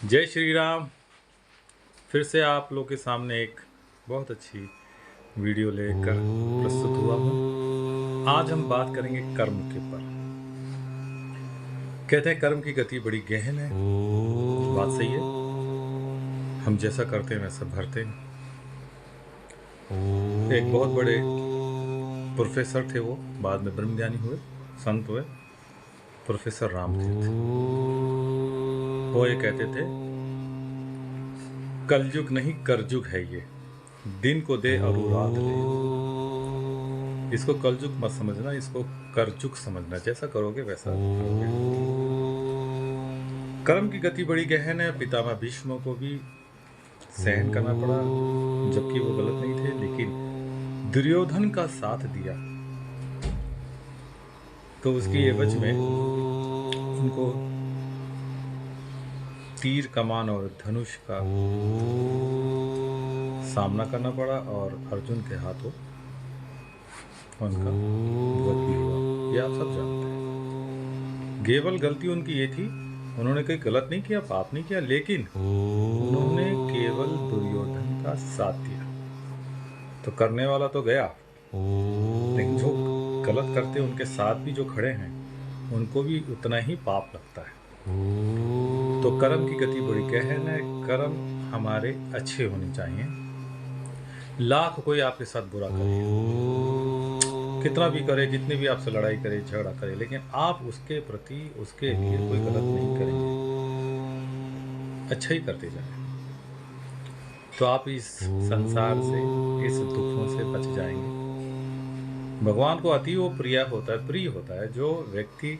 जय श्री राम। फिर से आप लोग के सामने एक बहुत अच्छी वीडियो लेकर प्रस्तुत हुआ हूँ। आज हम बात करेंगे कर्म के पर। कहते हैं कर्म की गति बड़ी गहन है। बात सही है। हम जैसा करते हैं वैसा भरते हैं। एक बहुत बड़े प्रोफेसर थे, वो बाद में ब्रह्मज्ञानी हुए, संत हुए। प्रोफेसर रामतीर्थ। वो ये कहते थे, कलयुग नहीं करजुग है ये, दिन को दे और रात ले। इसको कलजुग मत समझना, इसको करजुग समझना। जैसा करोगे वैसा करोगे। कर्म की गति बड़ी गहन है। पितामह भीष्म को भी सहन करना पड़ा, जबकि वो गलत नहीं थे, लेकिन दुर्योधन का साथ दिया तो उसकी एवज में उनको तीर कमान और धनुष का सामना करना पड़ा और अर्जुन के हाथों उनका वध भी हुआ। ये आप सब जानते हैं। केवल गलती उनकी ये थी, उन्होंने कोई गलत नहीं किया, पाप नहीं किया, लेकिन उन्होंने केवल दुर्योधन का साथ दिया। तो करने वाला तो गया, लेकिन जो गलत करते उनके साथ भी जो खड़े हैं उनको भी उतना ही पाप लगता है। तो कर्म की गति बड़ी गहन है। कर्म हमारे अच्छे होने चाहिए। लाख कोई आपके साथ बुरा करे, कितना भी करे, जितनी भी आपसे लड़ाई करे, झगड़ा करे, लेकिन आप उसके प्रति, उसके लिए कोई गलत नहीं करेंगे, अच्छा ही करते जाए, तो आप इस संसार से, इस दुखों से बच जाएंगे। भगवान को अति वो प्रिय होता है जो व्यक्ति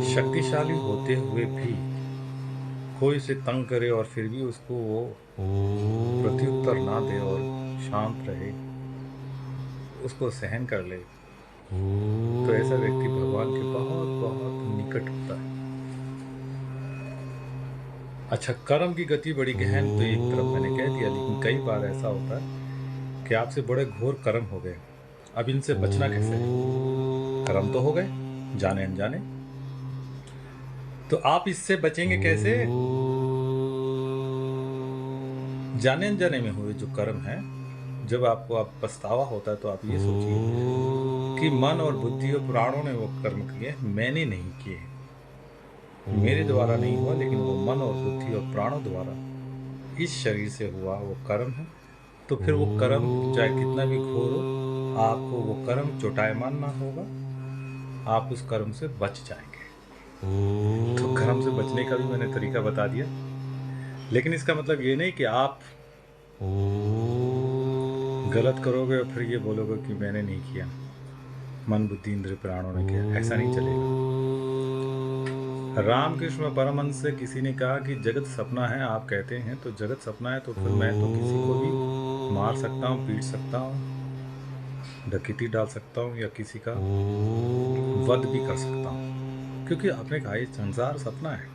शक्तिशाली होते हुए भी कोई से तंग करे और फिर भी उसको वो प्रत्युत्तर ना दे और शांत रहे, उसको सहन कर ले, तो ऐसा व्यक्ति भगवान के बहुत बहुत निकट होता है। अच्छा, कर्म की गति बड़ी गहन तो एक तरफ मैंने कह दिया, लेकिन कई बार ऐसा होता है कि आपसे बड़े घोर कर्म हो गए, अब इनसे बचना कैसे है? कर्म तो हो गए जाने अनजाने, तो आप इससे बचेंगे कैसे? जाने अनजाने में हुए जो कर्म है, जब आपको आप पछतावा होता है तो आप ये सोचिए कि मन और बुद्धि और प्राणों ने वो कर्म किए, मैंने नहीं किए, मेरे द्वारा नहीं हुआ, लेकिन वो मन और बुद्धि और प्राणों द्वारा इस शरीर से हुआ वो कर्म है। तो फिर वो कर्म चाहे कितना भी घोर हो, आपको वो कर्म चोटायमान ना होगा, आप उस कर्म से बच जाएंगे। तो कर्म से बचने का भी मैंने तरीका बता दिया, लेकिन इसका मतलब ये नहीं कि आप गलत करोगे और फिर ये बोलोगे कि मैंने नहीं किया, मन बुद्धि इंद्रिय प्राणों ने किया। ऐसा नहीं चलेगा। रामकृष्ण परमहंस से किसी ने कहा कि जगत सपना है, आप कहते हैं तो जगत सपना है, तो फिर मैं तो किसी को भी मार सकता हूँ, पीट सकता हूँ, डकैती डाल सकता हूँ, या किसी का वध भी कर सकता हूँ, क्योंकि आपने कहा ये संसार सपना है।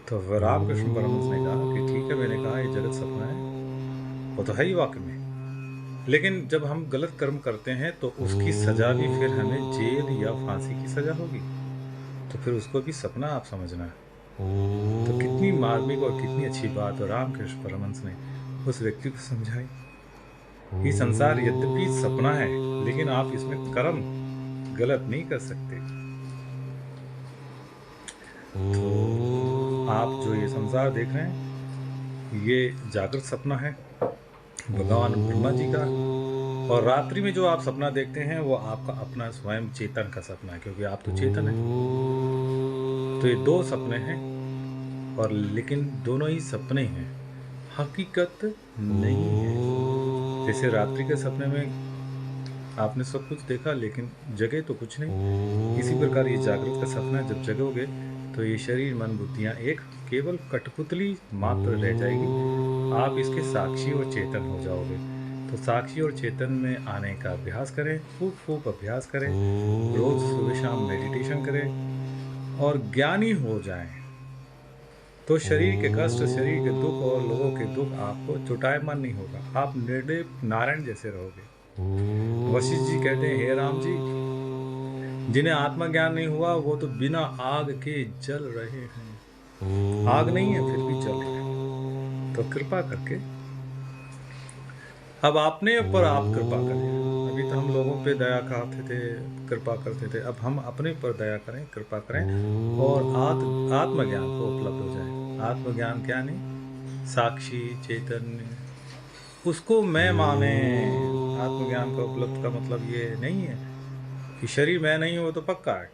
तो रामकृष्ण परमहंस ने कहा कि ठीक है, मैंने कहा ये जगत सपना है, वो तो है ही वाकई में, लेकिन जब हम गलत कर्म करते हैं तो उसकी सजा भी फिर हमें जेल या फांसी की सजा होगी, तो फिर उसको भी सपना आप समझना है। तो कितनी मार्मिक और कितनी अच्छी बात रामकृष्ण परमहंस ने उस व्यक्ति को समझाई कि संसार यद्यपि सपना है, लेकिन आप इसमें कर्म गलत नहीं कर सकते। तो आप जो ये संसार देख रहे हैं, ये जागृत सपना है भगवान ब्रह्मा जी का, और रात्रि में जो आप सपना देखते हैं वो आपका अपना स्वयं चेतन का सपना है, क्योंकि आप तो चेतन हैं। तो ये दो सपने हैं, और लेकिन दोनों ही सपने हैं, हकीकत नहीं है। जैसे रात्रि के सपने में आपने सब कुछ देखा लेकिन जगे तो कुछ नहीं, इसी प्रकार ये जागृत का सपना है, जब जगोगे तो ये शरीर मन बुद्धियाँ एक केवल कठपुतली मात्र रह जाएगी, आप इसके साक्षी और चेतन हो जाओगे। तो साक्षी और चेतन में आने का अभ्यास करें, खूब खूब अभ्यास करें, रोज सुबह शाम मेडिटेशन करें और ज्ञानी हो जाएं, तो शरीर के कष्ट, शरीर के दुख और लोगों के दुख आपको चुटायमान नहीं होगा, आप निर्देव नारायण जैसे रहोगे। वशिष्ठ जी कहते हैं, हे राम जी, जिन्हें आत्मज्ञान नहीं हुआ वो तो बिना आग के जल रहे हैं, आग नहीं है फिर भी जल रहे हैं। तो कृपा करके अब अपने ऊपर आप कृपा करें। अभी तो हम लोगों पे दया खाते थे, कृपा करते थे, अब हम अपने ऊपर दया करें, कृपा करें और आत्मज्ञान को उपलब्ध हो जाए। आत्मज्ञान क्या नहीं, साक्षी चैतन्य, उसको मैं माने। आत्मज्ञान का उपलब्ध का मतलब ये नहीं है कि शरीर मैं नहीं हूं, वो तो पक्का है।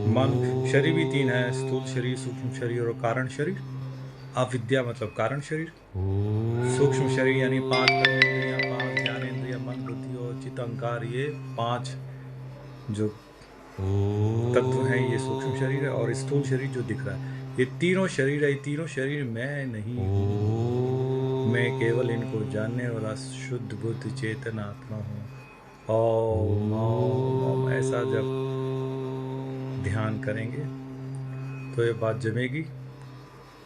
मन, शरीर भी तीन है, स्थूल शरीर, सूक्ष्म शरीर और कारण शरीर। अविद्या मतलब कारण शरीर। सूक्ष्म शरीर यानी पांच कर्मेंद्रियां, पांच ज्ञानेंद्रिय, मन बुद्धि और चित्त अहंकार, ये पांच जो तत्व हैं ये सूक्ष्म शरीर है। और स्थूल शरीर जो दिख रहा है, ये तीनों शरीर है। ये तीनों शरीर मैं नहीं हूँ, मैं केवल इनको जानने वाला शुद्ध बुद्ध चेतन आत्मा हूँ। ओम ओम ओम, ऐसा जब ध्यान करेंगे तो ये बात जमेगी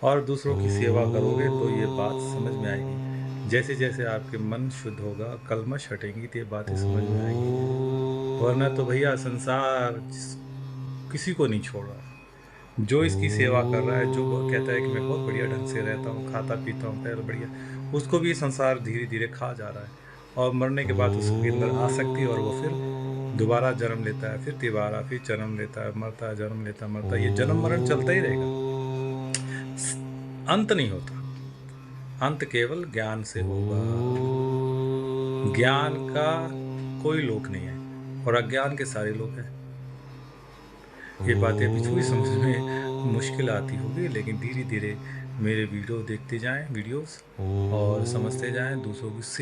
और दूसरों की सेवा करोगे तो ये बात समझ में आएगी। जैसे जैसे आपके मन शुद्ध होगा, कल्मश हटेंगी, तो ये बातें समझ में आएगी। वरना तो भैया संसार किसी को नहीं छोड़ रहा। जो इसकी सेवा कर रहा है, जो कहता है कि मैं बहुत बढ़िया ढंग से रहता हूँ, खाता पीता हूँ, पैर बढ़िया, उसको भी संसार धीरे धीरे खा जा रहा है। और मरने के बाद उसके अंदर आसक्ति, और वो फिर दोबारा जन्म लेता है, फिर तिबारा, फिर जन्म लेता है, मरता है, जन्म लेता है, मरता है। ये जन्म मरण चलता ही रहेगा, अंत नहीं होता। अंत केवल ज्ञान से होगा। ज्ञान का कोई लोक नहीं है और अज्ञान के सारे लोग हैं। ये बातें अभी थोड़ी समझ में मुश्किल आती होगी, लेकिन धीरे धीरे मेरे वीडियो देखते जाएं, वीडियोस, और समझते जाएं, दूसरों की सेवा